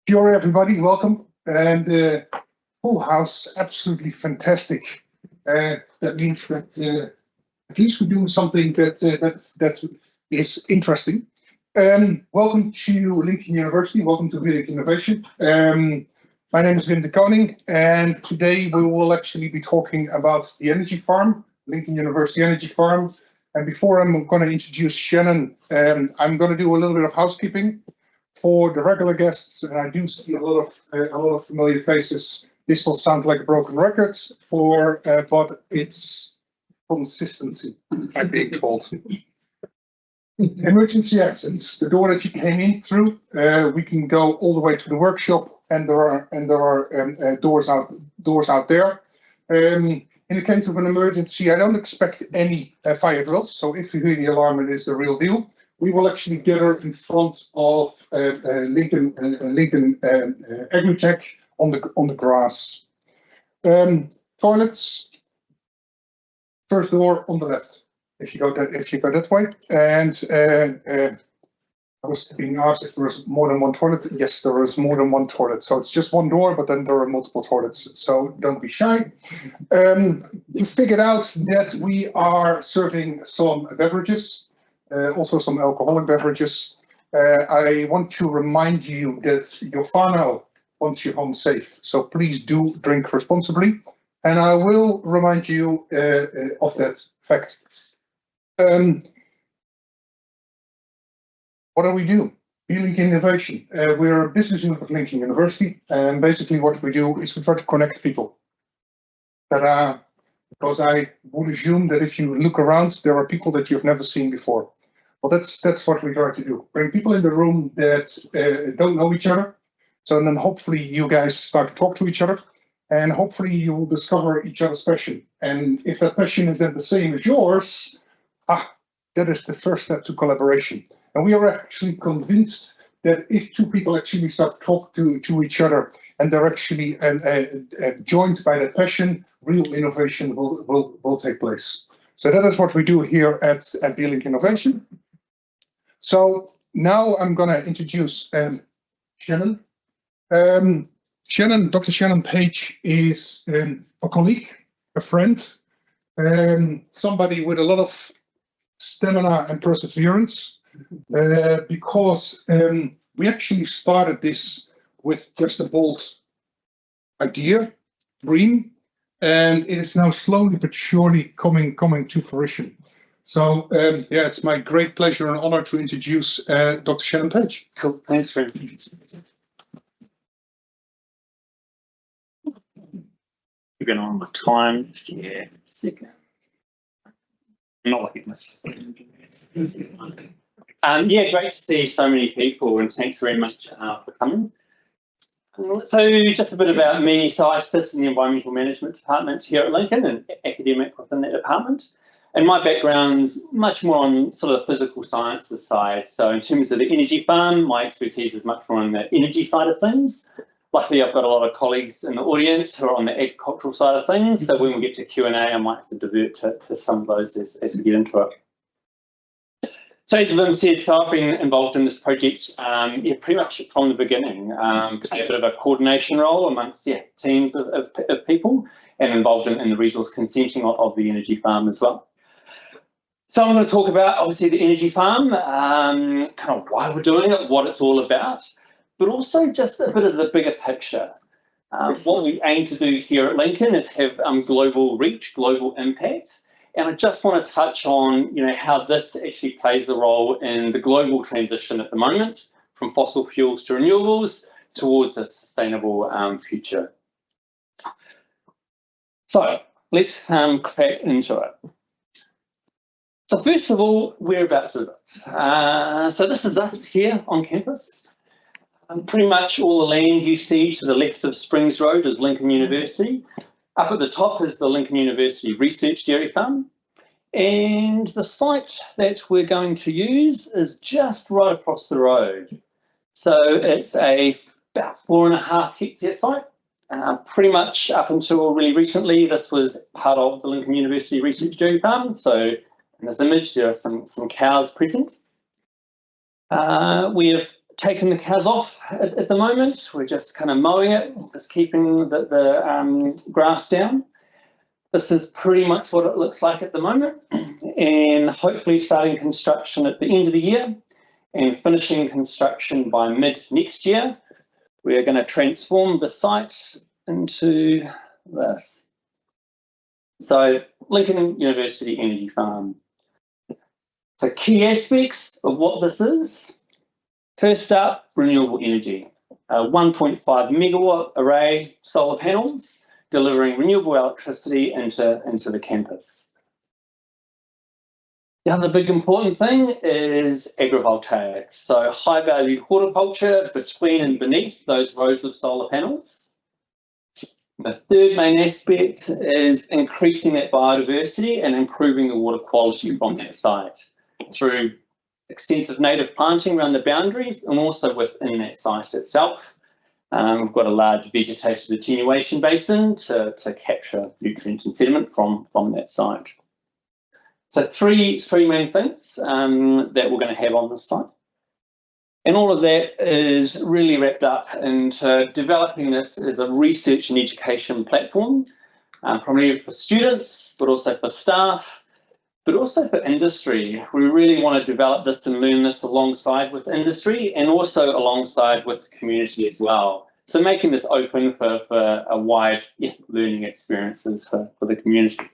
Kia ora, everybody, welcome. And full house, absolutely fantastic. That means that at least we're doing something that is interesting. Welcome to Lincoln University, welcome to Village Innovation. My name is Wim de Koning, and today we will actually be talking about the energy farm, Lincoln University Energy Farm. And before I'm going to introduce Shannon, I'm going to do a little bit of housekeeping for the regular guests, and I do see a lot of familiar faces. This will sound like a broken record but it's consistency, I'm being told. Emergency exits, the door that you came in through. We can go all the way to the workshop, and there are doors out there. In the case of an emergency, I don't expect any fire drills. So if you hear the alarm, it is the real deal. We will actually gather in front of Lincoln Agritech on the grass. Toilets, first door on the left. If you go that way, and I was being asked if there was more than one toilet. Yes, there is more than one toilet. So it's just one door, but then there are multiple toilets. So don't be shy. You figured out that we are serving some beverages. Also some alcoholic beverages. I want to remind you that your whānau wants you home safe, so please do drink responsibly. And I will remind you of that fact. What do we do? Lincoln Innovation. We're a business unit of Lincoln University, and basically what we do is we try to connect people. Because I would assume that if you look around, there are people that you've never seen before. Well, that's what we try to do. Bring people in the room that don't know each other. So then hopefully you guys start to talk to each other, and hopefully you will discover each other's passion. And if that passion is then the same as yours, that is the first step to collaboration. And we are actually convinced that if two people actually start to talk to each other, and they're actually joined by that passion, real innovation will take place. So that is what we do here at Lincoln Innovation. So now I'm going to introduce Shannon. Dr. Shannon Page is a colleague, a friend, somebody with a lot of stamina and perseverance, because we actually started this with just a bold idea, dream, and it is now slowly but surely coming to fruition. So yeah, it's my great pleasure and honor to introduce Dr. Shannon Page. Cool, thanks very much. You're going on my time. Yeah, not like this. Yeah, great to see so many people, and thanks very much for coming. So just a bit about me. So I sit in the environmental management department here at Lincoln, and academic within that department. And my background's much more on sort of the physical sciences side. So in terms of the energy farm, my expertise is much more on the energy side of things. Luckily, I've got a lot of colleagues in the audience who are on the agricultural side of things. So when we get to Q&A, I might have to divert to some of those as we get into it. So as Wim said, so I've been involved in this project yeah, pretty much from the beginning. Play a bit of a coordination role amongst teams of people, and involved in the resource consenting of the energy farm as well. So I'm going to talk about obviously the energy farm, kind of why we're doing it, what it's all about, but also just a bit of the bigger picture. What we aim to do here at Lincoln is have global reach, global impact. And I just want to touch on, how this actually plays the role in the global transition at the moment, from fossil fuels to renewables towards a sustainable future. So let's crack into it. So first of all, whereabouts is it? So this is us here on campus. Pretty much all the land you see to the left of Springs Road is Lincoln University. Up at the top is the Lincoln University Research Dairy Farm. And the site that we're going to use is just right across the road. So it's about 4.5 hectare site. Pretty much up until really recently, this was part of the Lincoln University Research Dairy Farm. So in this image, there are some cows present. We have taken the cows off at the moment. We're just kind of mowing it, just keeping the grass down. This is pretty much what it looks like at the moment, and hopefully starting construction at the end of the year and finishing construction by mid next year. We're going to transform the site into this. So Lincoln University Energy Farm. So key aspects of what this is. First up, renewable energy. A 1.5 megawatt array solar panels delivering renewable electricity into the campus. The other big important thing is agrivoltaics. So high value horticulture between and beneath those rows of solar panels. The third main aspect is increasing that biodiversity and improving the water quality from that site through extensive native planting around the boundaries and also within that site itself. We've got a large vegetation attenuation basin to capture nutrients and sediment from that site. So three main things that we're going to have on this site. And all of that is really wrapped up into developing this as a research and education platform, primarily for students, but also for staff, but also for industry. We really want to develop this and learn this alongside with industry and also alongside with the community as well. So making this open for a wide learning experiences for the community.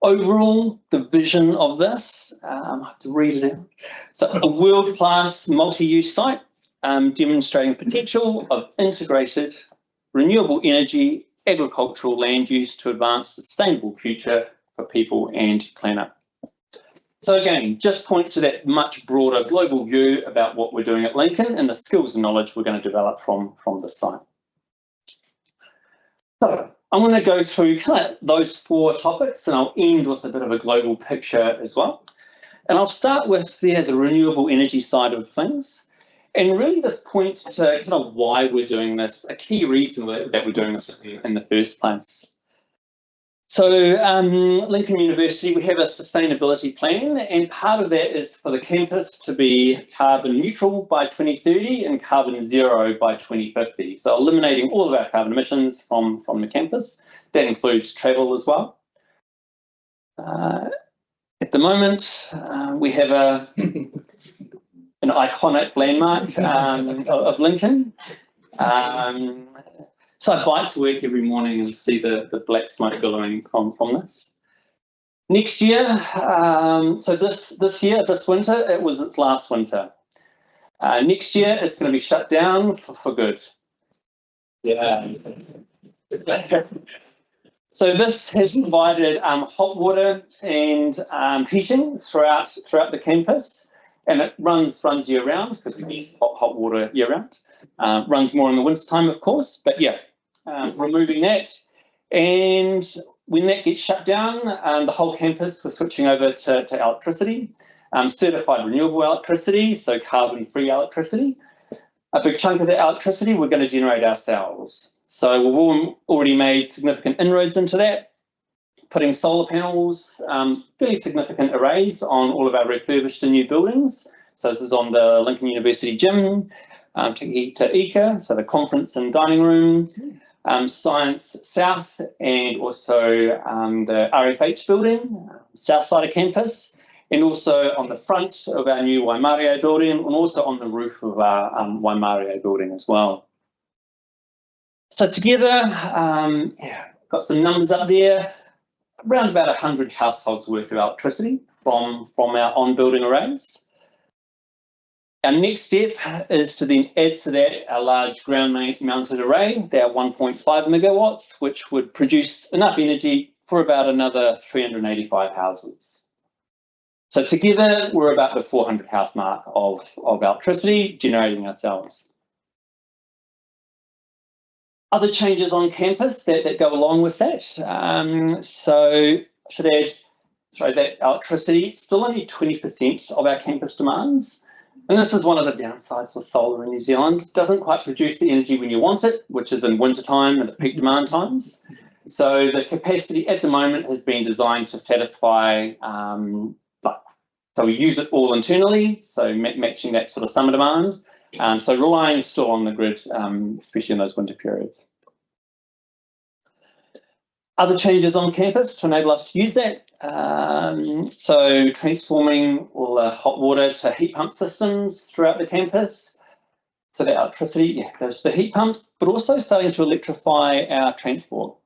Overall, the vision of this, I have to read it out. So a world-class multi-use site demonstrating potential of integrated renewable energy, agricultural land use to advance a sustainable future for people and planet. So again, just points to that much broader global view about what we're doing at Lincoln and the skills and knowledge we're going to develop from this site. So I'm going to go through kind of those four topics and I'll end with a bit of a global picture as well. And I'll start with the renewable energy side of things. And really this points to kind of why we're doing this, a key reason that we're doing this in the first place. So Lincoln University, we have a sustainability plan, and part of that is for the campus to be carbon neutral by 2030 and carbon zero by 2050. So eliminating all of our carbon emissions from the campus. That includes travel as well. At the moment, we have an iconic landmark of Lincoln. So I bike to work every morning and see the black smoke billowing from this. Next year, so this winter, it was its last winter. Next year, it's going to be shut down for good. Yeah. So this has provided hot water and heating throughout the campus, and it runs year round because we need hot water year round. Runs more in the winter time, of course, but yeah. Removing that, and when that gets shut down, the whole campus we're switching over to electricity, certified renewable electricity, so carbon-free electricity. A big chunk of the electricity we're going to generate ourselves. So we've already made significant inroads into that, putting solar panels, fairly significant arrays on all of our refurbished and new buildings. So this is on the Lincoln University gym, to ECA, so the conference and dining room, Science South, and also the RFH building, south side of campus, and also on the front of our new Waimario building, and also on the roof of our Waimario building as well. So together, got some numbers up there, around about 100 households worth of electricity from our on-building arrays. Our next step is to then add to that our large ground-mounted array, that 1.5 megawatts, which would produce enough energy for about another 385 houses. So together, we're about the 400 house mark of electricity generating ourselves. Other changes on campus that go along with that. So I should add, sorry, that electricity, still only 20% of our campus demands. And this is one of the downsides with solar in New Zealand. It doesn't quite produce the energy when you want it, which is in winter time and at peak demand times. So the capacity at the moment has been designed to satisfy So we use it all internally, so matching that sort of summer demand. So relying still on the grid, especially in those winter periods. Other changes on campus to enable us to use that. So transforming all the hot water to heat pump systems throughout the campus. So the electricity goes to the heat pumps, but also starting to electrify our transport.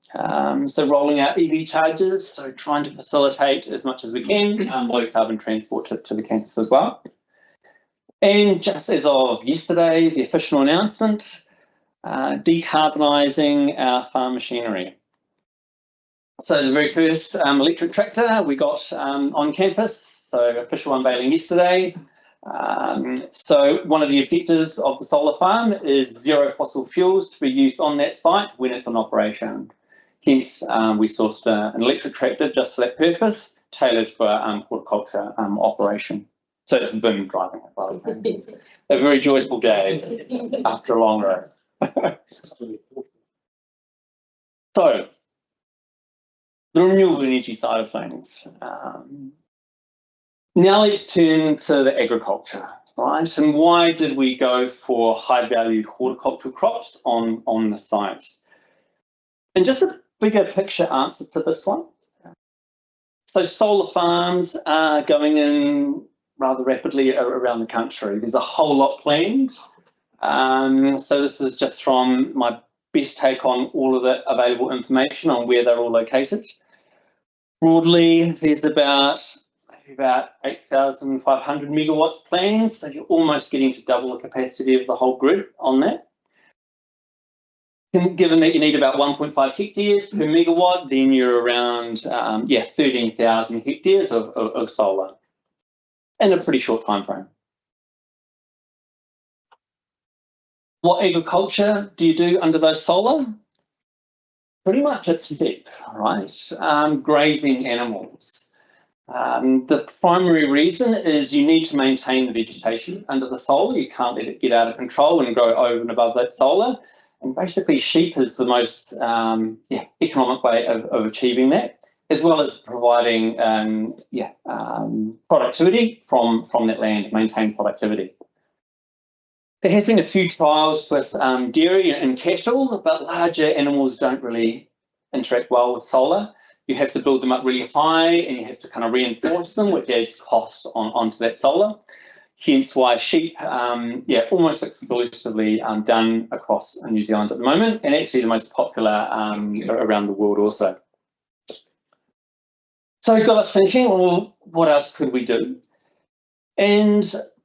So rolling out EV chargers, so trying to facilitate as much as we can low carbon transport to the campus as well. And just as of yesterday, the official announcement, decarbonising our farm machinery. So the very first electric tractor we got on campus, so official unveiling yesterday. So one of the objectives of the solar farm is zero fossil fuels to be used on that site when it's in operation. Hence, we sourced an electric tractor just for that purpose, tailored for horticulture operation. So it's been driving it, by the way. It's a very joyful day after a long road. So, the renewable energy side of things. Now let's turn to the agriculture, right? And why did we go for high-valued horticultural crops on the site? And just a bigger picture answer to this one. So solar farms are going in rather rapidly around the country. There's a whole lot planned. So this is just from my best take on all of the available information on where they're all located. Broadly, there's about 8,500 megawatts planned, so you're almost getting to double the capacity of the whole grid on that. And given that you need about 1.5 hectares per megawatt, then you're around 13,000 hectares of solar in a pretty short time frame. What agriculture do you do under those solar? Pretty much it's steppe, right? Grazing animals. The primary reason is you need to maintain the vegetation under the solar. You can't let it get out of control and grow over and above that solar. And basically sheep is the most economic way of achieving that, as well as providing productivity from that land, maintain productivity. There has been a few trials with dairy and cattle, but larger animals don't really interact well with solar. You have to build them up really high and you have to kind of reinforce them, which adds cost onto that solar. Hence why sheep, almost exclusively done across New Zealand at the moment, and actually the most popular around the world also. So it got us thinking, well, what else could we do? And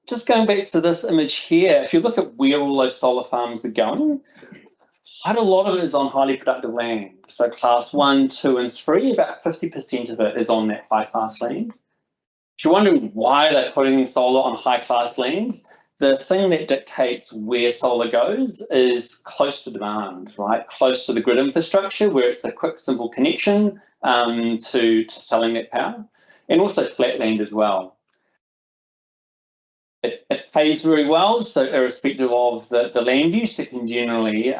just going back to this image here, if you look at where all those solar farms are going, quite a lot of it is on highly productive land. So class 1, 2 and 3, about 50% of it is on that high class land. If you're wondering why they're putting solar on high class land, the thing that dictates where solar goes is close to demand, right? Close to the grid infrastructure where it's a quick, simple connection to selling that power, and also flat land as well. It pays very well, so irrespective of the land use, it can generally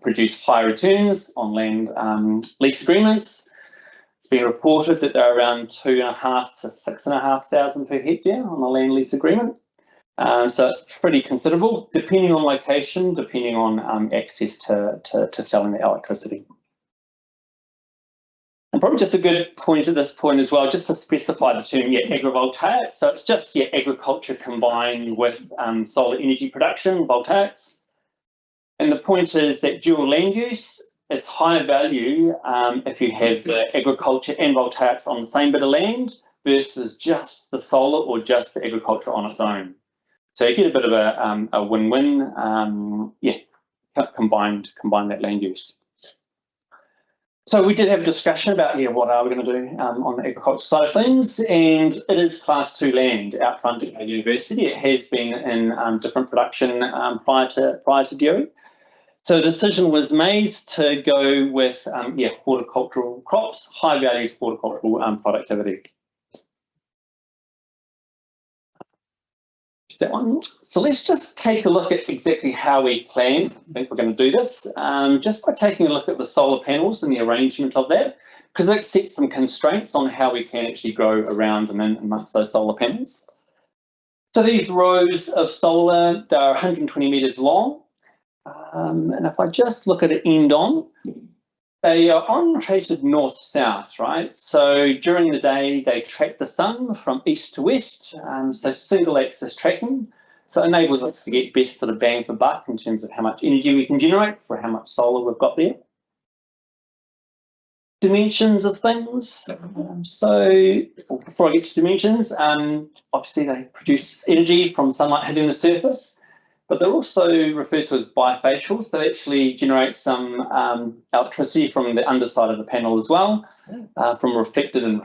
produce high returns on land lease agreements. It's been reported that they're around 2,500 to 6,500 per hectare on a land lease agreement. So it's pretty considerable, depending on location, depending on access to selling the electricity. And probably just a good point at this point as well, just to specify the term agrivoltaic. So it's just agriculture combined with solar energy production, voltaics. And the point is that dual land use, it's higher value if you have the agriculture and voltaics on the same bit of land versus just the solar or just the agriculture on its own. So you get a bit of a win-win, combine that land use. So we did have a discussion about, what are we going to do on the agriculture side of things, and it is class 2 land out front at our university. It has been in different production prior to dairy. So the decision was made to go with horticultural crops, high valued horticultural productivity. That one. So let's just take a look at exactly how we plan. I think we're going to do this just by taking a look at the solar panels and the arrangement of that. because that sets some constraints on how we can actually grow around and in amongst those solar panels. So these rows of solar, they're 120 metres long. And if I just look at an end on, they are orientated north-south, right? So during the day, they track the sun from east to west, so single-axis tracking. So it enables us to get best sort of bang for buck in terms of how much energy we can generate for how much solar we've got there. Dimensions of things. So before I get to dimensions, obviously they produce energy from sunlight hitting the surface, but they're also referred to as bifacial. So they actually generate some electricity from the underside of the panel as well, from reflected and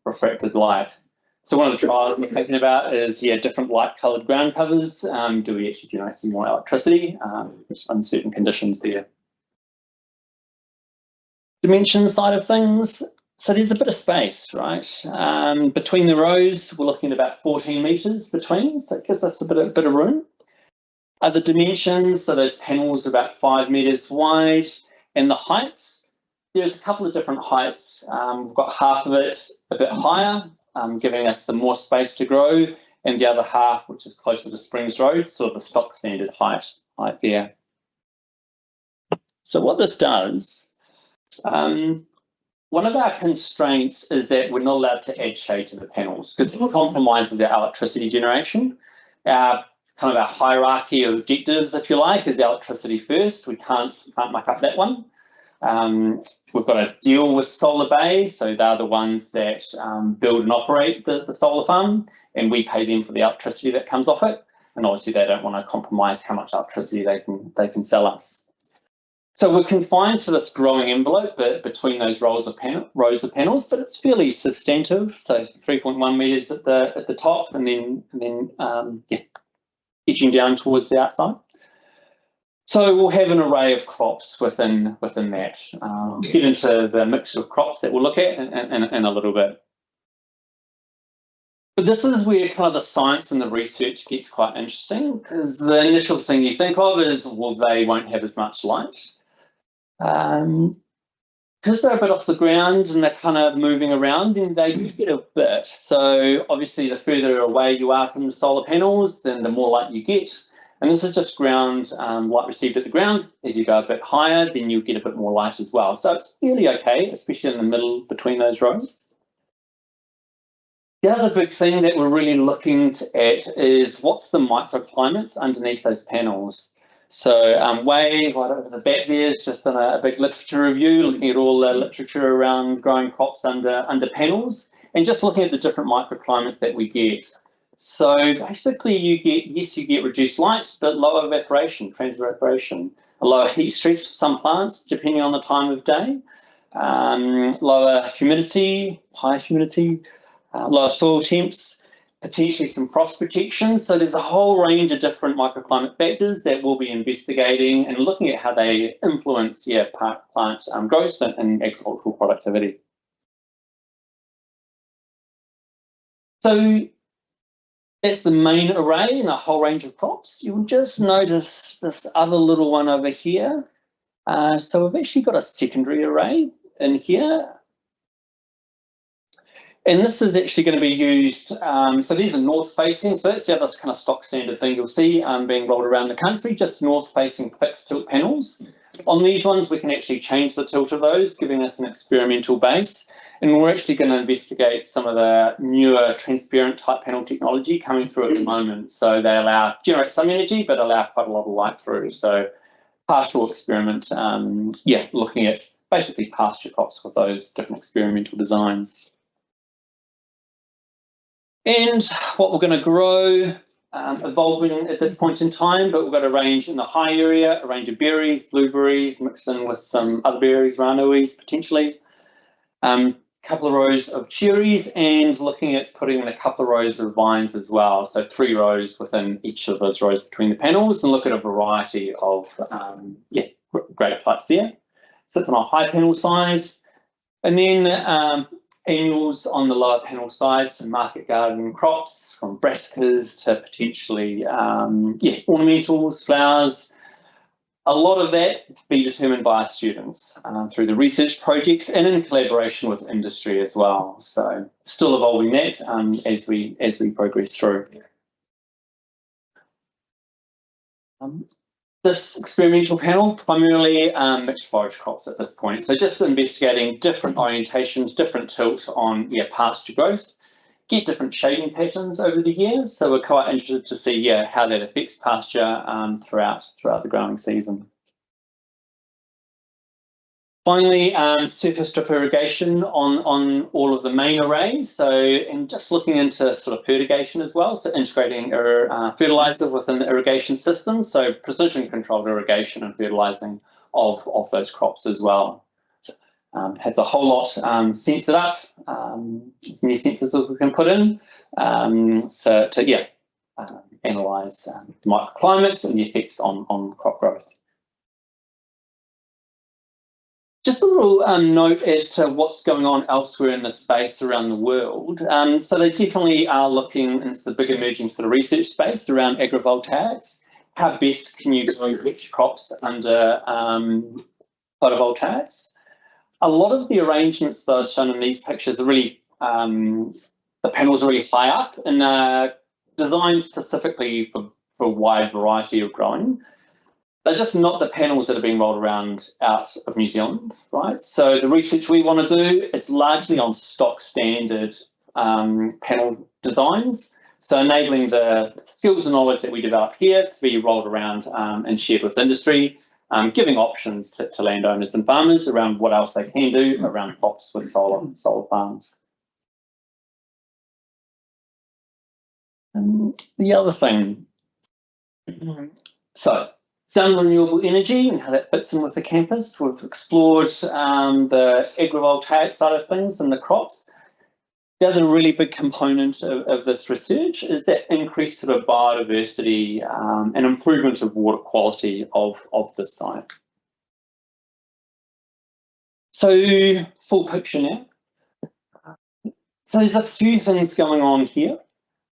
refracted light. So one of the trials we're thinking about is, different light-coloured ground covers. Do we actually generate some more electricity under certain conditions there? Dimension side of things, so there's a bit of space, right? Between the rows, we're looking at about 14 metres between, so it gives us a bit of room. Other dimensions, so those panels are about 5 metres wide, and the heights, there's a couple of different heights. We've got half of it a bit higher, giving us some more space to grow, and the other half, which is closer to Springs Road, sort of the stock standard height there. So what this does, one of our constraints is that we're not allowed to add shade to the panels because it compromises our electricity generation. Our kind of our hierarchy of objectives, if you like, is electricity first. We can't muck up that one. We've got to deal with Solar Bay, so they're the ones that build and operate the solar farm, and we pay them for the electricity that comes off it. And obviously, they don't want to compromise how much electricity they can sell us. So we're confined to this growing envelope between those rows of panels, but it's fairly substantive. So 3.1 metres at the top, and then edging down towards the outside. So we'll have an array of crops within that. Get into the mix of crops that we'll look at in a little bit. But this is where kind of the science and the research gets quite interesting, because the initial thing you think of is, well, they won't have as much light. Because they're a bit off the ground and they're kind of moving around, then they do get a bit. So obviously the further away you are from the solar panels, then the more light you get. And this is just ground light received at the ground. As you go a bit higher, then you'll get a bit more light as well. So it's fairly okay, especially in the middle between those rows. The other big thing that we're really looking at is what's the microclimates underneath those panels. So Wave, right over the back there, is just done a big literature review, looking at all the literature around growing crops under panels, and just looking at the different microclimates that we get. So basically you get reduced light, but lower evaporation, transevaporation, a lower heat stress for some plants, depending on the time of day, lower humidity, high humidity, lower soil temps, potentially some frost protection. So there's a whole range of different microclimate factors that we'll be investigating and looking at how they influence plant growth and agricultural productivity. So that's the main array and a whole range of crops. You'll just notice this other little one over here. So we've actually got a secondary array in here. And this is actually going to be used, so these are north facing, so that's the other kind of stock standard thing you'll see being rolled around the country, just north facing fixed tilt panels. On these ones, we can actually change the tilt of those, giving us an experimental base. And we're actually going to investigate some of the newer transparent type panel technology coming through at the moment. So they generate some energy, but allow quite a lot of light through. So partial experiment, looking at basically pasture crops with those different experimental designs. And what we're going to grow, evolving at this point in time, but we've got a range in the high area, a range of berries, blueberries, mixed in with some other berries, ranois potentially. Couple of rows of cherries, and looking at putting in a couple of rows of vines as well. So 3 rows within each of those rows between the panels, and look at a variety of grape types there. Sits on a high panel size. And then annuals on the lower panel side, some market garden crops from brassicas to potentially ornamentals, flowers. A lot of that be determined by our students through the research projects and in collaboration with industry as well. So still evolving that as we progress through. This experimental panel, primarily mixed forage crops at this point. So just investigating different orientations, different tilt on pasture growth, get different shading patterns over the year. So we're quite interested to see how that affects pasture throughout the growing season. Finally, surface drip irrigation on all of the main arrays. So, and just looking into sort of fertigation as well. So integrating fertilizer within the irrigation system. So precision controlled irrigation and fertilizing of those crops as well. Have the whole lot censored up, as many sensors as we can put in. So to analyze microclimates and the effects on crop growth. Just a little note as to what's going on elsewhere in the space around the world. So they definitely are looking into the big emerging sort of research space around agrivoltaics. How best can you grow rich crops under photovoltaics? A lot of the arrangements that are shown in these pictures are really, the panels are really high up and designed specifically for a wide variety of growing. They're just not the panels that are being rolled around out of New Zealand, right? So the research we want to do, it's largely on stock standard panel designs. So enabling the skills and knowledge that we develop here to be rolled around and shared with industry, giving options to landowners and farmers around what else they can do around crops with solar farms. The other thing, so done renewable energy and how that fits in with the campus. We've explored the agrivoltaic side of things and the crops. The other really big component of this research is that increased sort of biodiversity and improvement of water quality of this site. So full picture now. So there's a few things going on here.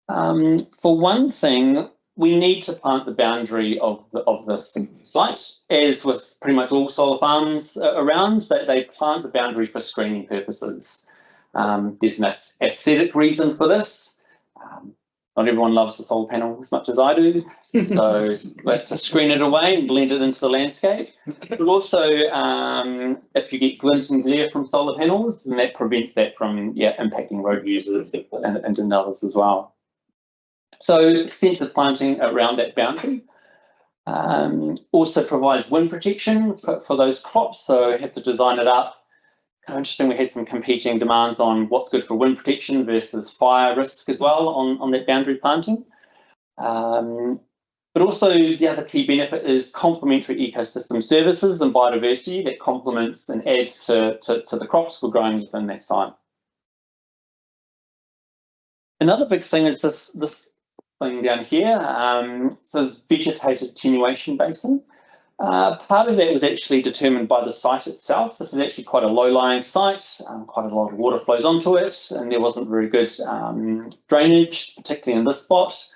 For one thing, we need to plant the boundary of this site, as with pretty much all solar farms around, that they plant the boundary for screening purposes. There's an aesthetic reason for this. Not everyone loves the solar panel as much as I do, so let's screen it away and blend it into the landscape. But also, if you get glint and glare from solar panels, then that prevents that from impacting road users and others as well. So extensive planting around that boundary. Also provides wind protection for those crops, so have to design it up. Kind of interesting, we had some competing demands on what's good for wind protection versus fire risk as well on that boundary planting. But also the other key benefit is complementary ecosystem services and biodiversity that complements and adds to the crops we're growing within that site. Another big thing is this thing down here, so it's vegetated attenuation basin. Part of that was actually determined by the site itself. This is actually quite a low-lying site, quite a lot of water flows onto it, and there wasn't very good drainage, particularly in this spot.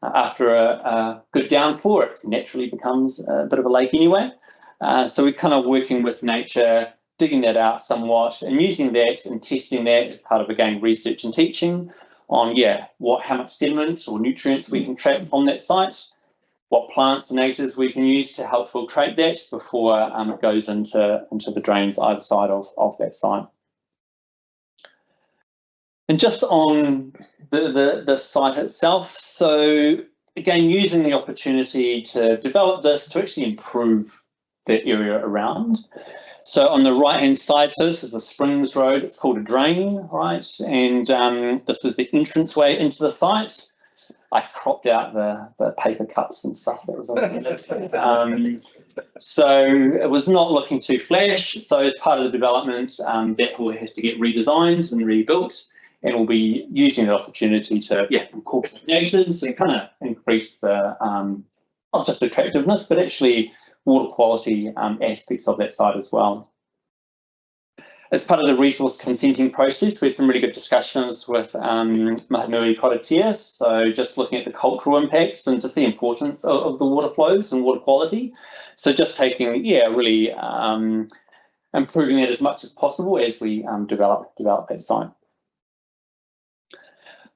After a good downpour, it naturally becomes a bit of a lake anyway. So we're kind of working with nature, digging that out somewhat, and using that and testing that as part of, again, research and teaching on how much sediment or nutrients we can trap on that site, what plants and natives we can use to help filtrate that before it goes into the drains either side of that site. And just on the site itself, so again, using the opportunity to develop this to actually improve the area around. So on the right-hand side, so this is the Springs Road, it's called a drain, right? And this is the entranceway into the site. I cropped out the paper cups and stuff that was on it. So it was not looking too flash. So as part of the development, that hall has to get redesigned and rebuilt, and we'll be using the opportunity to incorporate natives and kind of increase the not just attractiveness, but actually water quality aspects of that site as well. As part of the resource consenting process, we had some really good discussions with Mahanui Korotia, so just looking at the cultural impacts and just the importance of the water flows and water quality. So just taking, really improving it as much as possible as we develop that site.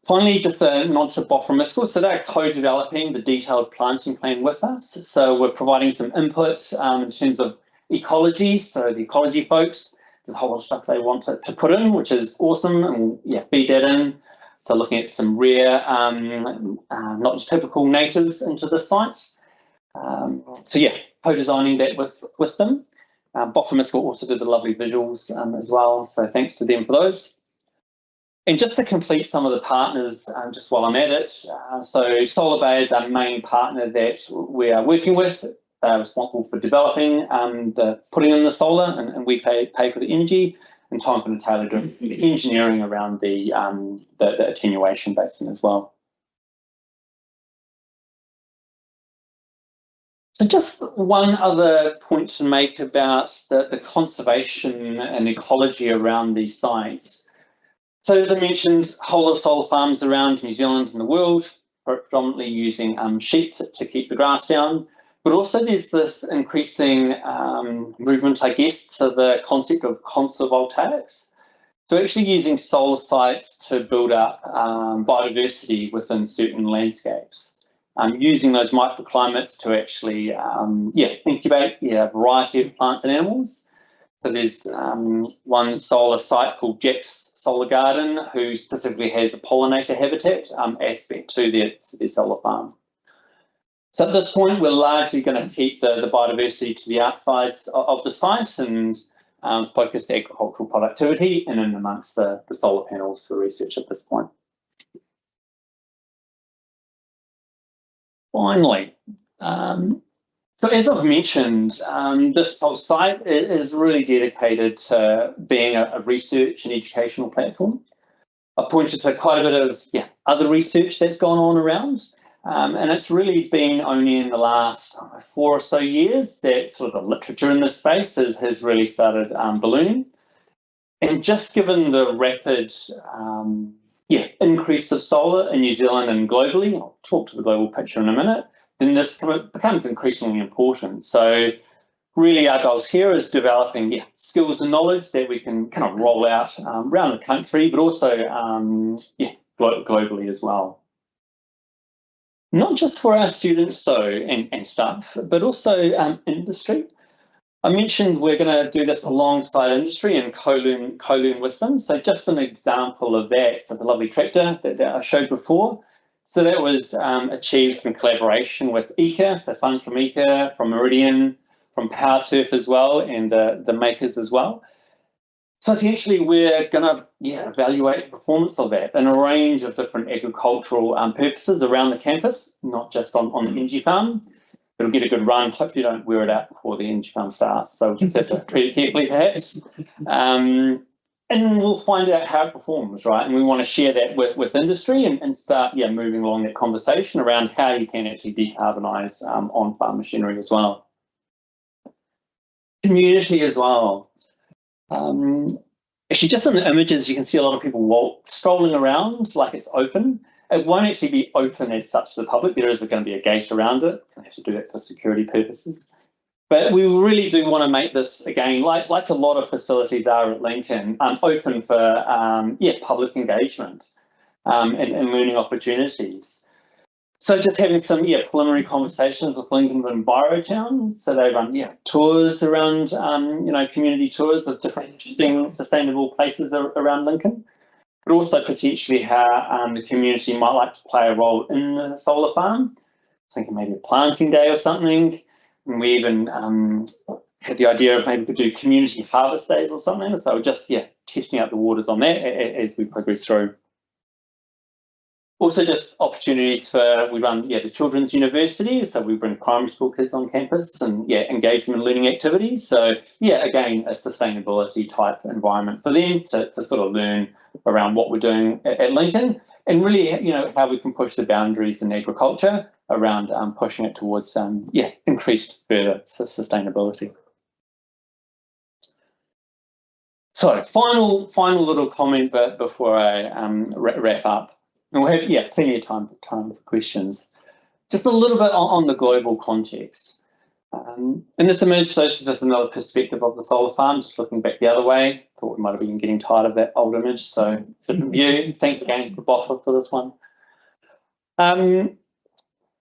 Finally, just a nod to Boframiscal. So they're co-developing the detailed planting plan with us. So we're providing some inputs in terms of ecology. So the ecology folks, there's a whole lot of stuff they want to put in, which is awesome, and we'll feed that in. So looking at some rare, not typical natives into the site. Co-designing that with them. Boframiscal also did the lovely visuals as well, so thanks to them for those. And just to complete some of the partners, just while I'm at it, so Solar Bay is our main partner that we are working with, responsible for developing, putting in the solar, and we pay for the energy, and Tom and Taylor doing the engineering around the attenuation basin as well. So just one other point to make about the conservation and ecology around these sites. So as I mentioned, whole lot of solar farms around New Zealand and the world, predominantly using sheep to keep the grass down. But also there's this increasing movement, I guess, to the concept of conservoltaics. So actually using solar sites to build up biodiversity within certain landscapes. Using those microclimates to actually incubate a variety of plants and animals. So there's one solar site called Jack's Solar Garden, who specifically has a pollinator habitat aspect to their solar farm. So at this point, we're largely going to keep the biodiversity to the outsides of the site and focus agricultural productivity in and amongst the solar panels for research at this point. Finally, so as I've mentioned, this whole site is really dedicated to being a research and educational platform. I've pointed to quite a bit of other research that's gone on around, and it's really been only in the last 4 or so years that sort of the literature in this space has really started ballooning. And just given the rapid increase of solar in New Zealand and globally, I'll talk to the global picture in a minute, then this becomes increasingly important. So really our goals here is developing skills and knowledge that we can kind of roll out around the country, but also globally as well. Not just for our students though and staff, but also industry. I mentioned we're going to do this alongside industry and co-learn with them. So just an example of that, so the lovely tractor that I showed before. So that was achieved in collaboration with ECA, so funds from ECA, from Meridian, from PowerTurf as well, and the makers as well. So essentially we're going to evaluate the performance of that in a range of different agricultural purposes around the campus, not just on the energy farm. It'll get a good run. Hopefully don't wear it out before the energy farm starts, so we'll just have to treat it carefully perhaps. And we'll find out how it performs, right? And we want to share that with industry and start moving along that conversation around how you can actually decarbonise on-farm machinery as well. Community as well. Actually, just in the images, you can see a lot of people strolling around like it's open. It won't actually be open as such to the public. There is going to be a gate around it. I have to do that for security purposes. But we really do want to make this, again, like a lot of facilities are at Lincoln, open for public engagement and learning opportunities. So just having some preliminary conversations with Lincoln and Envirotown. So they run tours around, community tours of different interesting sustainable places around Lincoln. But also potentially how the community might like to play a role in the solar farm. Thinking maybe a planting day or something. And we even had the idea of maybe we could do community harvest days or something. So just testing out the waters on that as we progress through. Also just opportunities we run the children's university, so we bring primary school kids on campus and engage them in learning activities. So again, a sustainability type environment for them to sort of learn around what we're doing at Lincoln and really how we can push the boundaries in agriculture around pushing it towards increased further sustainability. So final little comment, but before I wrap up, and we'll have plenty of time for questions. Just a little bit on the global context. And this image shows just another perspective of the solar farm, just looking back the other way. Thought we might have been getting tired of that old image, so different view. Thanks again for Boffa for this one.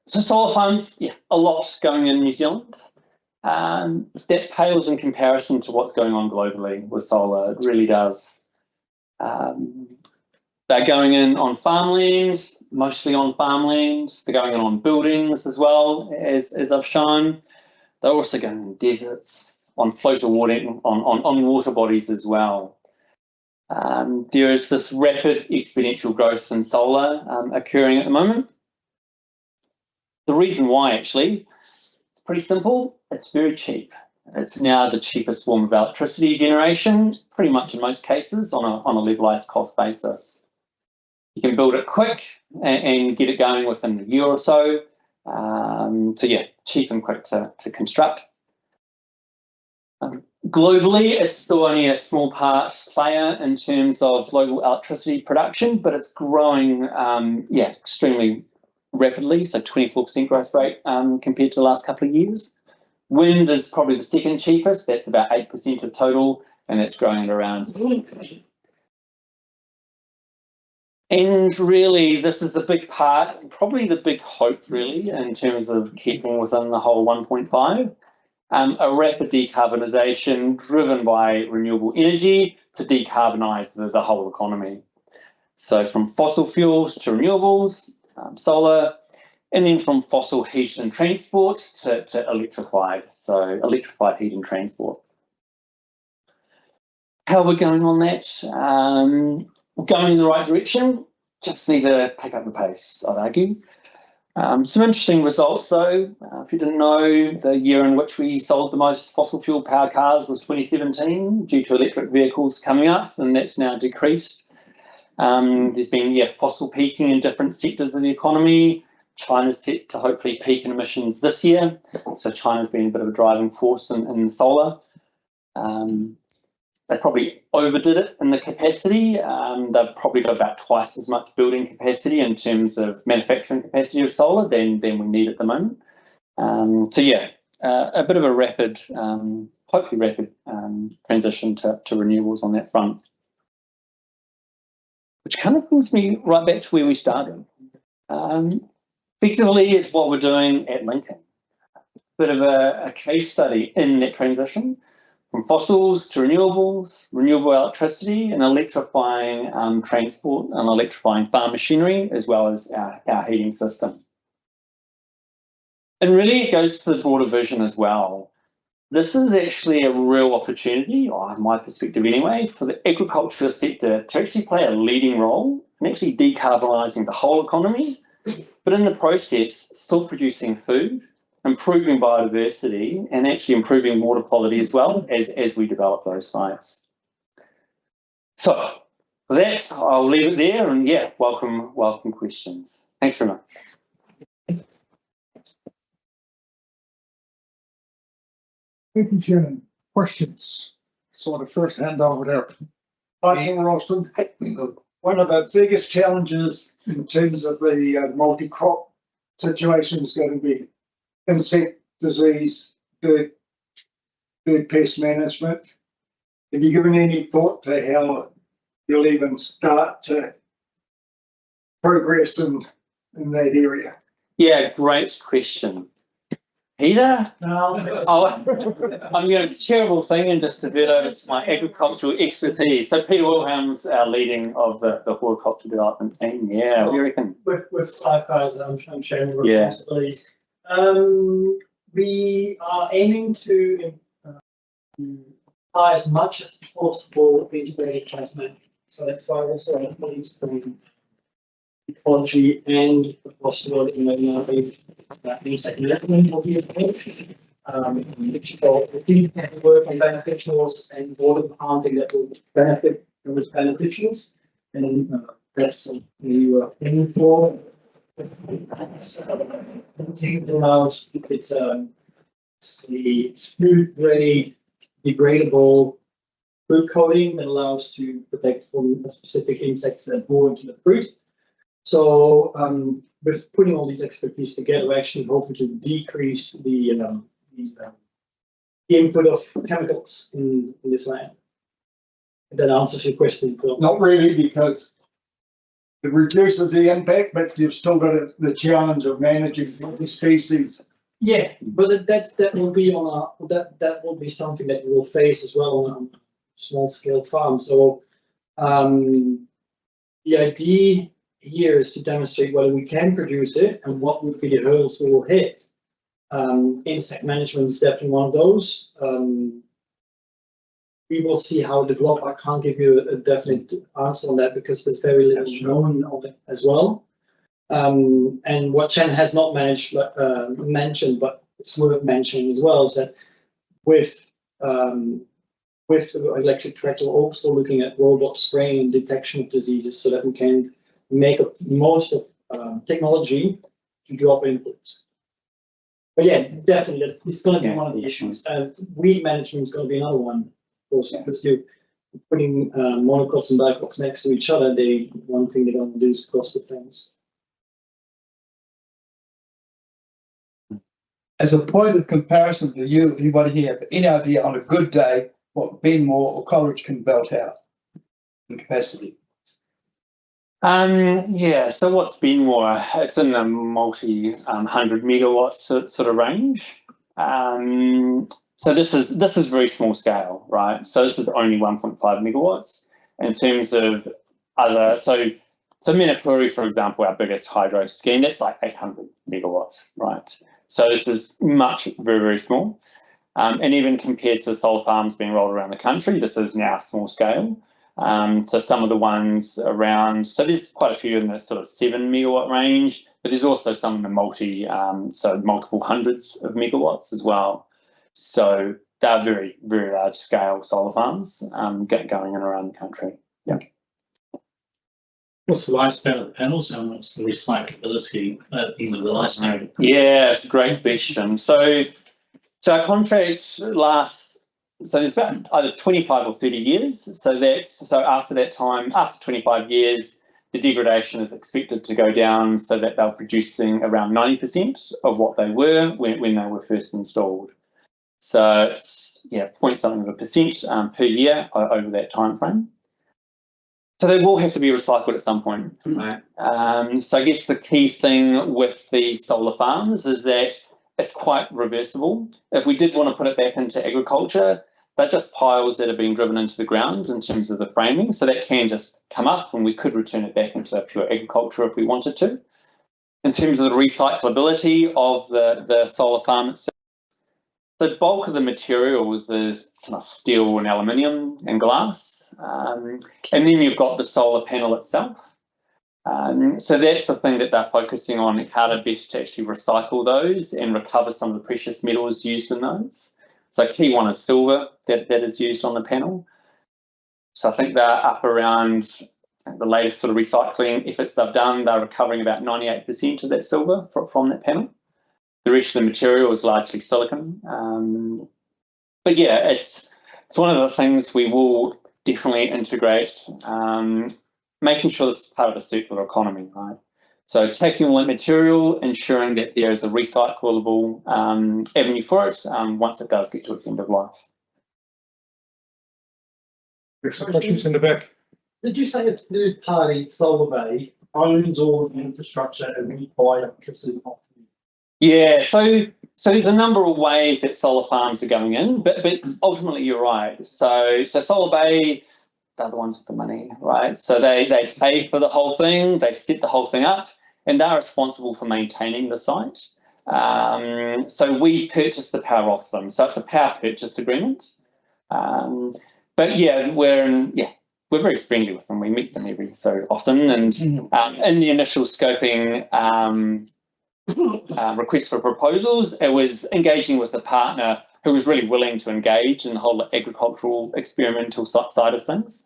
So solar farms, a lot going in New Zealand. That pales in comparison to what's going on globally with solar. It really does. They're going in on farmland, mostly on farmland. They're going in on buildings as well, as I've shown. They're also going in deserts, on floater water, on water bodies as well. There is this rapid exponential growth in solar occurring at the moment. The reason why, actually, it's pretty simple. It's very cheap. It's now the cheapest form of electricity generation, pretty much in most cases, on a levelized cost basis. You can build it quick and get it going within a year or so. So cheap and quick to construct. Globally, it's still only a small part player in terms of global electricity production, but it's growing, extremely rapidly. So 24% growth rate compared to the last couple of years. Wind is probably the second cheapest. That's about 8% of total, and that's growing at around 7%. And really, this is the big part, probably the big hope, really, in terms of keeping within the whole 1.5. A rapid decarbonisation driven by renewable energy to decarbonise the whole economy. So from fossil fuels to renewables, solar, and then from fossil heat and transport to electrified, so electrified heat and transport. How are we going on that? We're going in the right direction, just need to pick up the pace, I'd argue. Some interesting results though. If you didn't know, the year in which we sold the most fossil fuel powered cars was 2017 due to electric vehicles coming up, and that's now decreased. There's been fossil peaking in different sectors of the economy. China's set to hopefully peak in emissions this year, so China's been a bit of a driving force in solar. They probably overdid it in the capacity. They've probably got about twice as much building capacity in terms of manufacturing capacity of solar than we need at the moment. A bit of a rapid, hopefully rapid transition to renewables on that front. Which kind of brings me right back to where we started. Effectively, it's what we're doing at Lincoln. Bit of a case study in that transition from fossils to renewables, renewable electricity, and electrifying transport and electrifying farm machinery, as well as our heating system. And really, it goes to the broader vision as well. This is actually a real opportunity, or in my perspective anyway, for the agricultural sector to actually play a leading role in actually decarbonising the whole economy, but in the process, still producing food, improving biodiversity, and actually improving water quality as well as we develop those sites. So for that, I'll leave it there, and welcome questions. Thanks very much. Thank you, Shannon. Questions? Saw the first hand over there. Hi, Ralston. One of the biggest challenges in terms of the multi-crop situation is going to be insect disease, bird pest management. Have you given any thought to how you'll even start to progress in that area? Yeah, great question. Peter? No. I'm going to do a terrible thing and just divert over to my agricultural expertise. So Peter Wilhelm's our leading of the horticulture development team. Yeah, what do you reckon? With 5 guys, I'm sharing the responsibilities. We are aiming to apply as much as possible integrated transformation. So that's why also includes the ecology and the possibility that insect management will be approached. So we have to work on beneficials and water planting that will benefit those beneficials, and that's what we were aiming for. It's the food grade degradable fruit coating that allows to protect from specific insects that bore into the fruit. So with putting all these expertise together, we're actually hoping to decrease the input of chemicals in this land. If that answers your question, Phil. Not really, because it reduces the impact, but you've still got the challenge of managing the species. Yeah, but that will be on that will be something that we will face as well on a small scale farm. So the idea here is to demonstrate whether we can produce it and what would be the hurdles we will hit. Insect management is definitely one of those. We will see how it develops. I can't give you a definite answer on that because there's very little known on it as well. And what Chen has not mentioned, but it's worth mentioning as well, is that with the electric tractor, we're also looking at robot spraying and detection of diseases so that we can make most of technology to drop inputs. But yeah, definitely, it's going to be one of the issues. Weed management is going to be another one, of course, because you're putting monocrops and dicrops next to each other. One thing they're going to do is cross the fence. As a point of comparison to you, anybody here have any idea on a good day what Benmore or Coleridge can belt out in capacity? Yeah, so what's Benmore? It's in the multi-hundred megawatts sort of range. So this is very small scale, right? So this is only 1.5 megawatts in terms of other. So Minapuri, for example, our biggest hydro scheme, that's like 800 megawatts, right? So this is very, very small. And even compared to solar farms being rolled around the country, this is now small scale. So some of the ones around, so there's quite a few in the sort of 7 megawatt range, but there's also some in the so multiple hundreds of megawatts as well. So they're very, very large scale solar farms going in around the country. Yeah. What's the lifespan of the panels and what's the recyclability of the lifespan? Yeah, it's a great question. So our contracts last, so there's about either 25 or 30 years. So after that time, after 25 years, the degradation is expected to go down so that they're producing around 90% of what they were when they were first installed. So it's point something of a percent per year over that time frame. So they will have to be recycled at some point. Right? So I guess the key thing with these solar farms is that it's quite reversible. If we did want to put it back into agriculture, they're just piles that are being driven into the ground in terms of the framing. So that can just come up and we could return it back into pure agriculture if we wanted to. In terms of the recyclability of the solar farm itself, the bulk of the materials is kind of steel and aluminium and glass. And then you've got the solar panel itself. So that's the thing that they're focusing on, how to best to actually recycle those and recover some of the precious metals used in those. So key one is silver that is used on the panel. So I think they're up around the latest sort of recycling efforts they've done, they're recovering about 98% of that silver from that panel. The rest of the material is largely silicon. But yeah, it's one of the things we will definitely integrate, making sure this is part of a circular economy, right? So taking all that material, ensuring that there is a recyclable avenue for it once it does get to its end of life. There's some questions in the back. Did you say a third party, Solar Bay, owns all the infrastructure and we buy electricity off? Yeah, so there's a number of ways that solar farms are going in, but ultimately you're right. So Solar Bay, they're the ones with the money, right? So they pay for the whole thing, they set the whole thing up, and they're responsible for maintaining the site. So we purchase the power off them. So it's a power purchase agreement. But yeah, we're very friendly with them. We meet them every so often, and in the initial scoping request for proposals, it was engaging with a partner who was really willing to engage in the whole agricultural experimental side of things.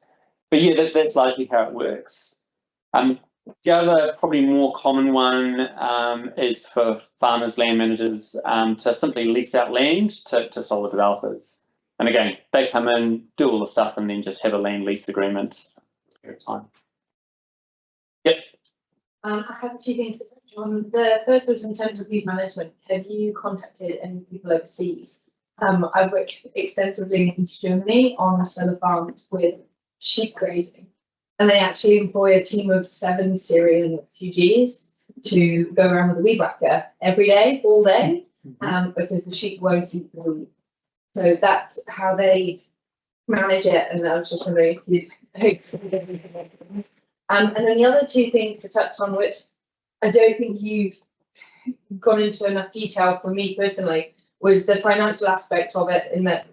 But yeah, that's largely how it works. The other probably more common one is for farmers, land managers to simply lease out land to solar developers. And again, they come in, do all the stuff, and then just have a land lease agreement for a period of time. Yep. I have a few things to touch on. The first was in terms of youth management. Have you contacted any people overseas? I've worked extensively in Germany on solar farms with sheep grazing, and they actually employ a team of 7 Syrian refugees to go around with a weed whacker every day, all day, because the sheep won't eat the weed. So that's how they manage it. And I was just wondering if you've and then the other 2 things to touch on, which I don't think you've gone into enough detail for me personally, was the financial aspect of it, in that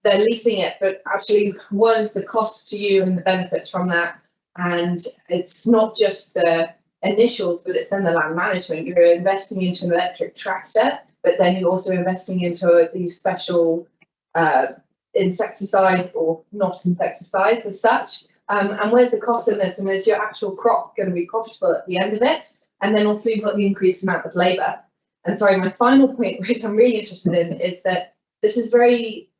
they're leasing it, but actually was the cost to you and the benefits from that. And it's not just the initials, but it's then the land management. You're investing into an electric tractor, but then you're also investing into these special insecticides, or not insecticides as such. And where's the cost in this? And is your actual crop going to be profitable at the end of it? And then also you've got the increased amount of labour. And sorry, my final point, which I'm really interested in, is that this is very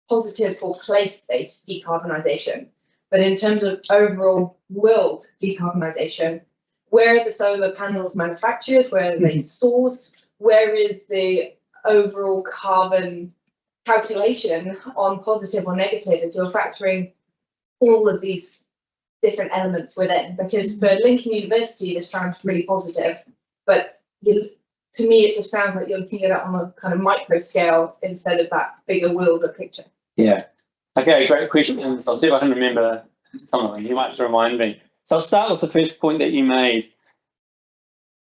positive for place-based decarbonisation. But in terms of overall world decarbonisation, where are the solar panels manufactured? Where are they sourced? Where is the overall carbon calculation on positive or negative if you're factoring all of these different elements within? Because for Lincoln University, this sounds really positive, but to me, it just sounds like you're looking at it on a kind of micro scale instead of that bigger world picture. Yeah. Okay, great question. I'll see if I can remember some of them. You might have to remind me. So I'll start with the first point that you made.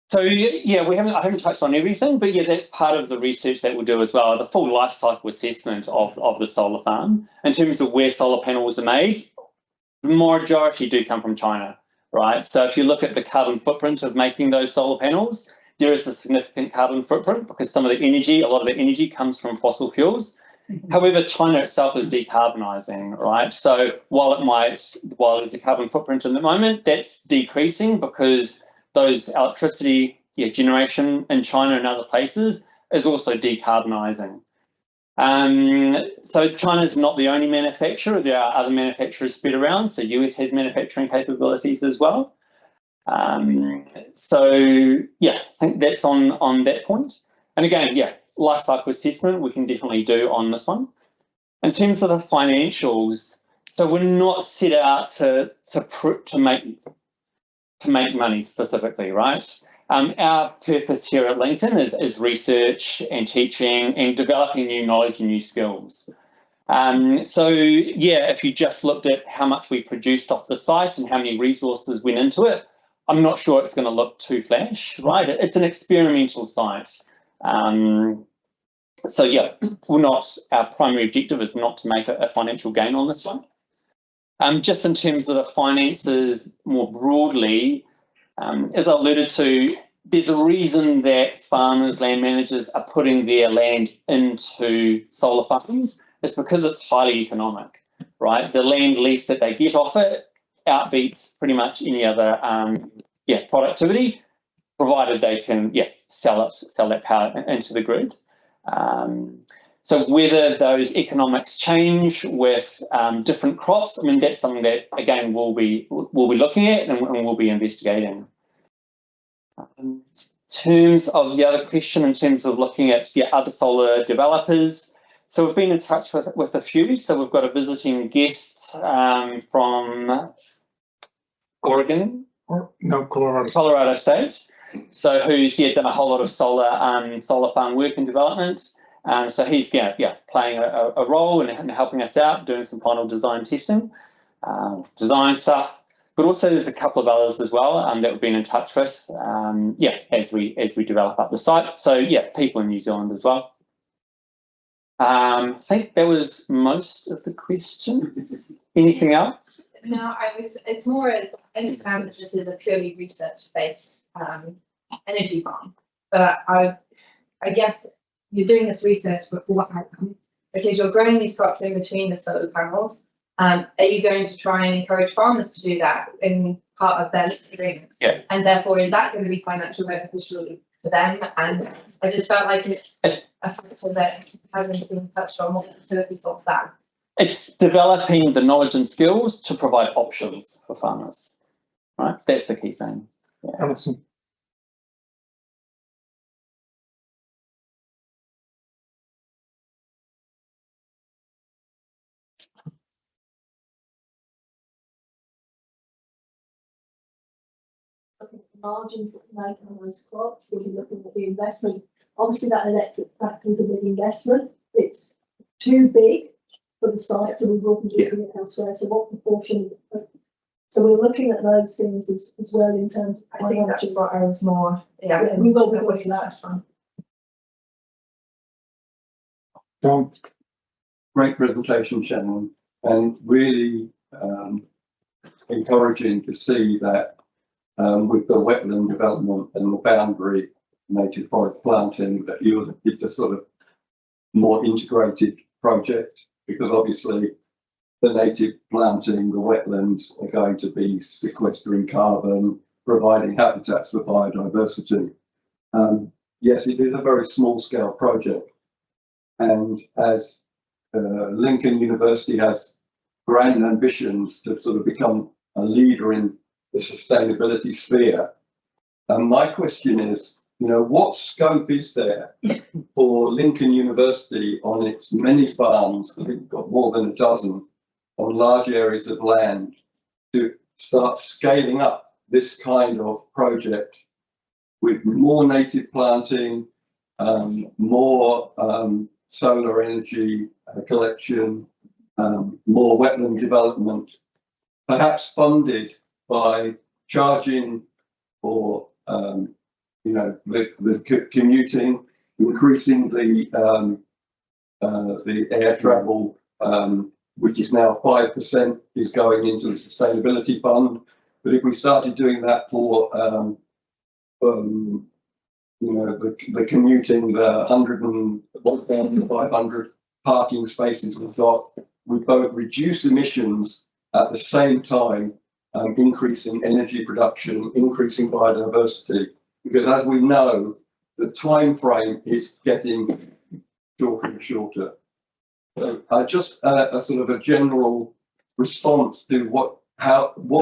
So yeah, I haven't touched on everything, but yeah, that's part of the research that we'll do as well, the full life cycle assessment of the solar farm. In terms of where solar panels are made, the majority do come from China, right? So if you look at the carbon footprint of making those solar panels, there is a significant carbon footprint because a lot of the energy comes from fossil fuels. However, China itself is decarbonising, right? So while there's a carbon footprint in the moment, that's decreasing because those electricity generation in China and other places is also decarbonising. So China's not the only manufacturer. There are other manufacturers spread around. So US has manufacturing capabilities as well. So yeah, I think that's on that point. And again, yeah, life cycle assessment we can definitely do on this one. In terms of the financials, so we're not set out to make money specifically, right? Our purpose here at Lincoln is research and teaching and developing new knowledge and new skills. So yeah, if you just looked at how much we produced off the site and how many resources went into it, I'm not sure it's going to look too flash, right? It's an experimental site. So yeah, our primary objective is not to make a financial gain on this one. Just in terms of the finances more broadly, as I alluded to, there's a reason that farmers, land managers are putting their land into solar farms. It's because it's highly economic, right? The land lease that they get off it outbeats pretty much any other productivity, provided they can sell that power into the grid. So whether those economics change with different crops, I mean, that's something that again we'll be looking at and we'll be investigating. In terms of the other question, in terms of looking at other solar developers, so we've been in touch with a few. So we've got a visiting guest from Oregon. No, Colorado. Colorado State. So who's done a whole lot of solar farm work and development. So he's playing a role in helping us out, doing some final design testing, design stuff. But also there's a couple of others as well that we've been in touch with. As we develop up the site. So people in New Zealand as well. I think that was most of the questions. Anything else? No, it's more, I understand this is a purely research-based energy farm, but I guess you're doing this research for what outcome? Because you're growing these crops in between the solar panels. Are you going to try and encourage farmers to do that in part of their lease agreements? Yeah. And therefore, is that going to be financially beneficial to for them, and I just felt like it's a sector that hasn't been touched on. What the purpose of that? It's developing the knowledge and skills to provide options for farmers, right? That's the key thing. Yeah. Alison. Margins that you make on those crops, if you're looking at the investment, obviously that electric tractor is a big investment. It's too big for the site, so we will be using it elsewhere. So what proportion? So we're looking at those things as well in terms of. I think that's what I was more. Yeah, we will be looking at that. John. Great presentation, Shannon, and really encouraging to see that with the wetland development and the boundary native forest planting, that it's a sort of more integrated project, because obviously the native planting, the wetlands are going to be sequestering carbon, providing habitats for biodiversity. Yes, it is a very small scale project, and as Lincoln University has grand ambitions to sort of become a leader in the sustainability sphere. My question is, what scope is there for Lincoln University on its many farms, I think we've got more than a dozen, on large areas of land, to start scaling up this kind of project with more native planting, more solar energy collection, more wetland development, perhaps funded by charging for the commuting, increasing the air travel, which is now 5%, is going into the sustainability fund. But if we started doing that for the commuting, the 1,500 parking spaces we've got, we both reduce emissions at the same time, increasing energy production, increasing biodiversity, because as we know, the time frame is getting shorter and shorter. So just a sort of a general response to what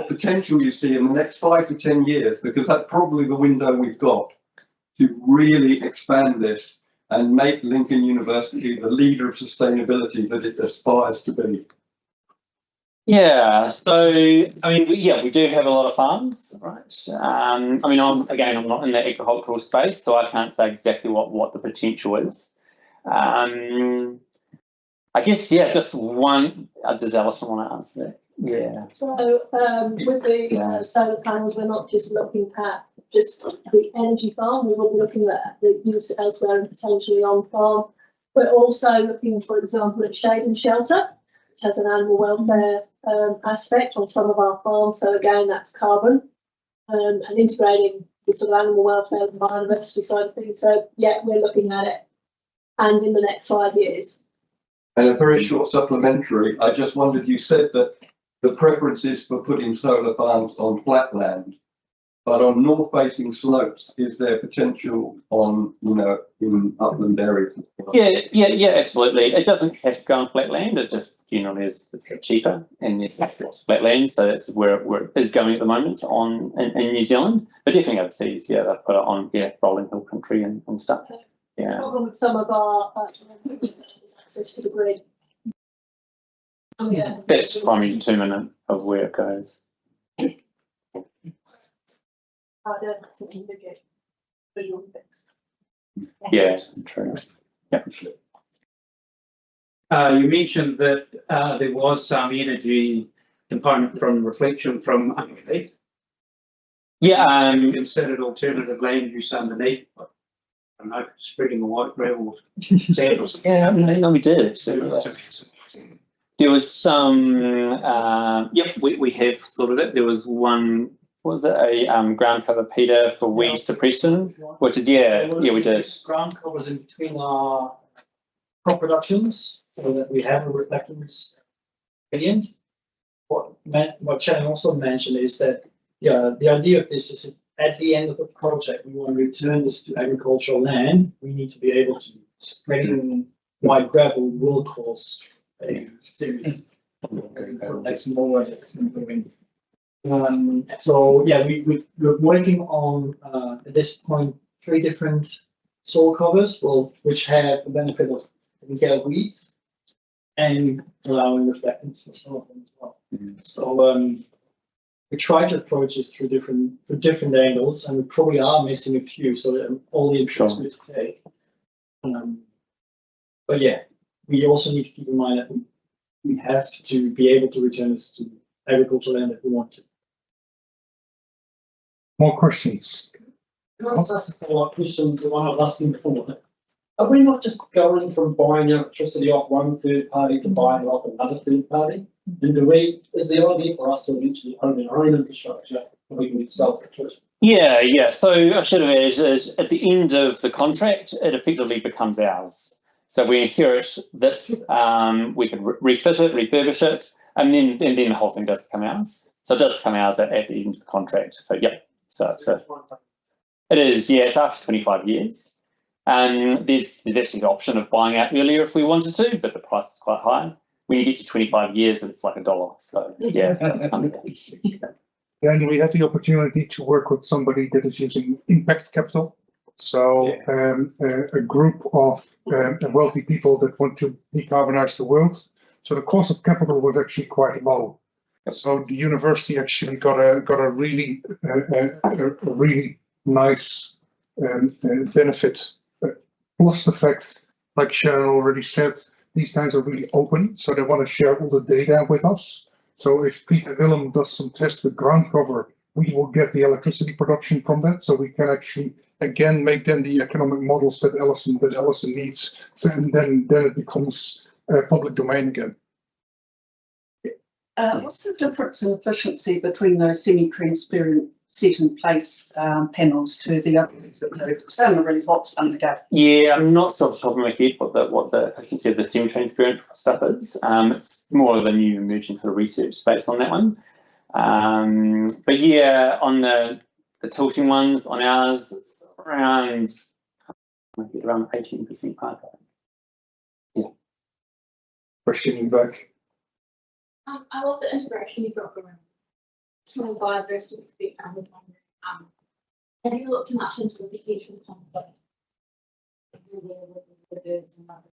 potential you see in the next 5 to 10 years, because that's probably the window we've got to really expand this and make Lincoln University the leader of sustainability that it aspires to be. Yeah, so we do have a lot of farms, right? I'm not in the agricultural space, so I can't say exactly what the potential is. I guess just one. Does Alison want to answer that? Yeah. So with the solar panels, we're not just looking at just the energy farm. We will be looking at the use elsewhere and potentially on farm. We're also looking, for example, at shade and shelter, which has an animal welfare aspect on some of our farms. So again, that's carbon and integrating the sort of animal welfare and biodiversity side of things. So yeah, we're looking at it, and in the next 5 years. And a very short supplementary, I just wondered, you said that the preference is for putting solar farms on flat land, but on north-facing slopes, is there potential on, in upland areas? Yeah, absolutely. It doesn't have to go on flat land. It just generally is cheaper, and it's flat land, so that's where it is going at the moment in New Zealand. But definitely overseas, they put it on rolling hill country and stuff. Yeah. The problem with some of our is access to the grid. Yeah. That's the primary determinant of where it goes. I don't think you get visual fix. Yes, true. Yeah. You mentioned that there was some energy component from reflection from underneath. Yeah. Considered alternative land use underneath. I don't know, spreading the white gravel sand or something. Yeah, no, we did. So, there was some. We have thought of it. There was one. What was it? A ground cover peter for weed suppression, which is we did. Ground covers in between our crop productions, so that we have a reflectance gradient. What Shannon also mentioned is that the idea of this is at the end of the project, we want to return this to agricultural land, we need to be able to spreading white gravel will cause a serious that's more moving. So yeah, we're working on at this point 3 different soil covers, which have the benefit of taking care of weeds and allowing reflectance for some of them as well. So we try to approach this through different angles, and we probably are missing a few, so that all the inputs we to take. But yeah, we also need to keep in mind that we have to be able to return this to agricultural land if we want to. More questions? Can I ask a follow-up question to the one I was asking before? Are we not just going from buying electricity off one third party to buying it off another third party? And is the idea for us to eventually own our own infrastructure and we can sell electricity? Yeah. So I should have added is at the end of the contract, it effectively becomes ours. So we inherit this, we can refit it, refurbish it, and then the whole thing does become ours. So it does become ours at the end of the contract. So yeah, so it is, yeah, it's after 25 years. There's actually the option of buying out earlier if we wanted to, but the price is quite high. When you get to 25 years, it's like $1. So yeah. And we had the opportunity to work with somebody that is using impact capital. So a group of wealthy people that want to decarbonize the world. So the cost of capital was actually quite low. So the university actually got a really nice benefit. Plus the fact, like Sharon already said, these guys are really open, so they want to share all the data with us. So if Peter Willem does some tests with ground cover, we will get the electricity production from that, so we can actually again make then the economic models that Alison needs. So and then it becomes public domain again. What's the difference in efficiency between those semi-transparent set in place panels to the others that move? Because they're really hot sun to go. Yeah, I'm not sure off the top of my head what the efficiency of the semi-transparent stuff is. It's more of a new emerging sort of research space on that one. But yeah, on the tilting ones on ours, it's around 18% pipe. Yeah. Question in back. I love the integration you brought around small biodiversity to be found. Have you looked much into the potential conflict with the birds and others?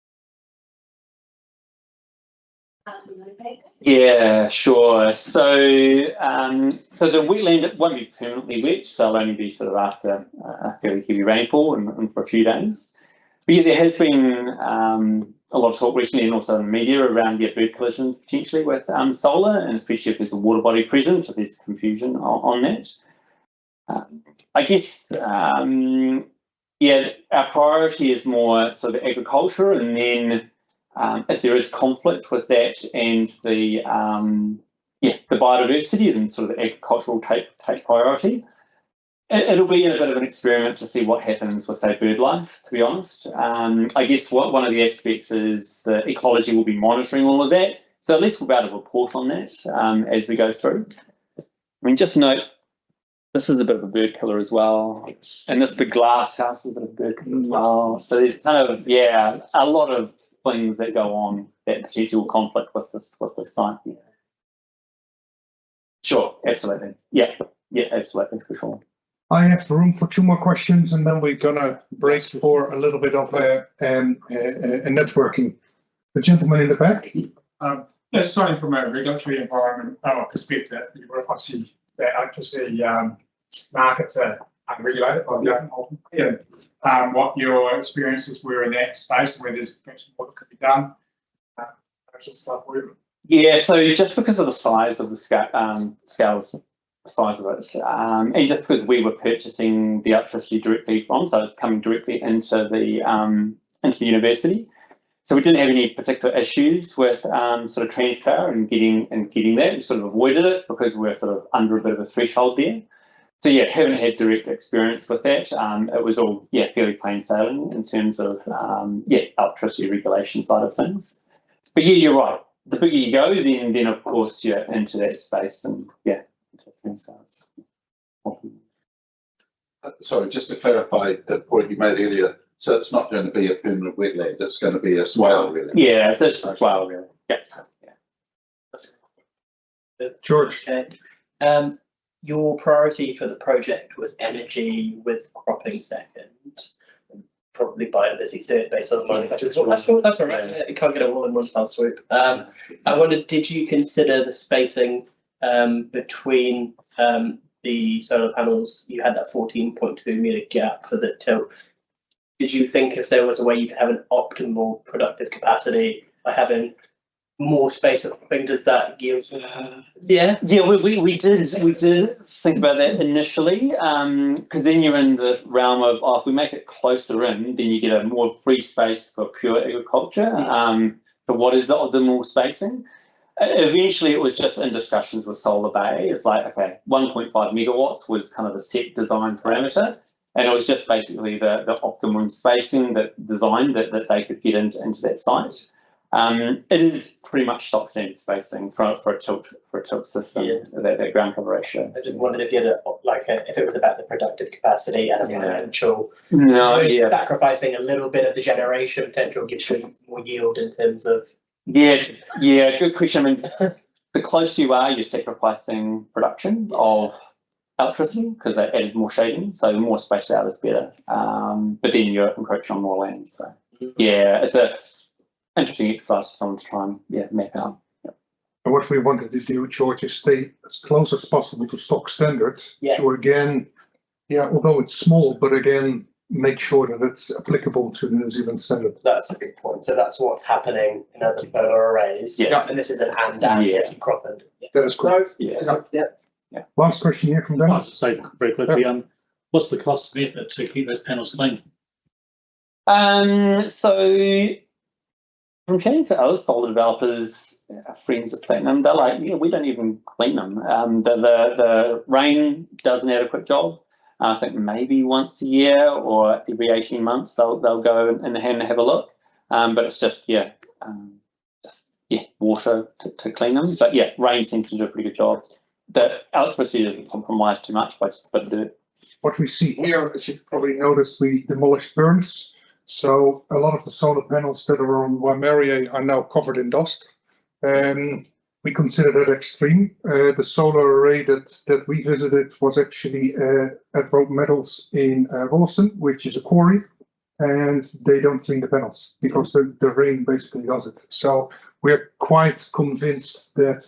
Yeah, sure. So the wetland won't be permanently wet, so it'll only be sort of after a fairly heavy rainfall and for a few days. But yeah, there has been a lot of talk recently and also in the media around bird collisions potentially with solar, and especially if there's a water body present, so there's confusion on that. I guess, yeah, our priority is more sort of agriculture, and then if there is conflict with that and the biodiversity, then sort of the agricultural take priority. It'll be a bit of an experiment to see what happens with, say, bird life, to be honest. I guess one of the aspects is the ecology will be monitoring all of that. So at least we'll be able to report on that as we go through. I mean, just note, this is a bit of a bird killer as well. And this big glass house is a bit of a bird killer as well. So there's kind of, yeah, a lot of things that go on that potential conflict with this site. Yeah. Sure, absolutely. Yeah, absolutely, for sure. I have room for 2 more questions, and then we're gonna break for a little bit of a networking. The gentleman in the back. Yes, starting from a regulatory environment perspective, obviously the electricity markets are unregulated by the open market. What your experiences were in that space and where there's potentially more that could be done. Yeah, so just because of the size of the size of it, and just because we were purchasing the electricity directly from, so it's coming directly into the university. So we didn't have any particular issues with sort of transfer and getting that. We sort of avoided it because we're sort of under a bit of a threshold there. So yeah, haven't had direct experience with that. It was all fairly plain sailing in terms of electricity regulation side of things. But yeah, you're right. The bigger you go, then of course into that space and into transfers. Sorry, just to clarify the point you made earlier. So it's not going to be a permanent wetland, it's going to be a swale really. Yeah, so it's a swale really. Yeah. George. Okay. Your priority for the project was energy with cropping second, probably biodiversity third based on my budget. That's all right. You can't get it all in one fell swoop. I wondered, did you consider the spacing between the solar panels? You had that 14.2 meter gap for the tilt. Did you think if there was a way you could have an optimal productive capacity by having more space of cropping, does that yield? Yeah, we did think about that initially, because then you're in the realm of, if we make it closer in, then you get a more free space for pure agriculture. But what is the optimal spacing? Eventually, it was just in discussions with Solar Bay. It's like, okay, 1.5 megawatts was kind of the set design parameter, and it was just basically the optimum spacing that they could get into that site. It is pretty much stock standard spacing for a tilt system, that ground cover ratio. I just wondered if you had if it was about the productive capacity and potential. Sacrificing a little bit of the generation potential gives you more yield in terms of. Yeah, good question. I mean, the closer you are, you're sacrificing production of electricity because they added more shading, so more spaced out is better. But then you're encroaching on more land. So yeah, it's a interesting exercise for someone to try and map out. And what we wanted to do, George, is stay as close as possible to stock standards. To again, although it's small, but again, make sure that it's applicable to the New Zealand standard. That's a good point. So that's what's happening in other solar arrays. And this is an as you crop and. That is correct. Last question here from Dennis. So very quickly, what's the cost of effort to keep those panels clean? So from chatting to other solar developers, friends at Platinum, they're like, we don't even clean them. The rain does an adequate job. I think maybe once a year or every 18 months they'll go and have a look. But it's just water to clean them. But rain seems to do a pretty good job. The electricity doesn't compromise too much by just a bit of dirt. What we see here, as you probably noticed, we demolished burns. So a lot of the solar panels that are on Waimarie are now covered in dust. We consider that extreme. The solar array that we visited was actually at Rope Metals in Wollaston, which is a quarry, and they don't clean the panels because the rain basically does it. So we're quite convinced that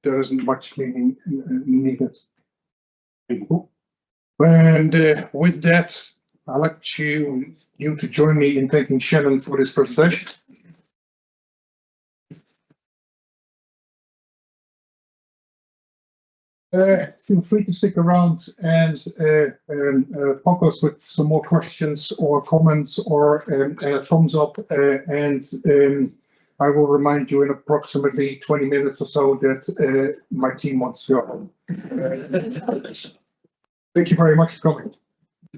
there isn't much cleaning needed. And with that, I'd like you to join me in thanking Shannon for this presentation. Feel free to stick around and pop us with some more questions or comments or thumbs up, and I will remind you in approximately 20 minutes or so that my team wants to go home. Thank you very much for coming.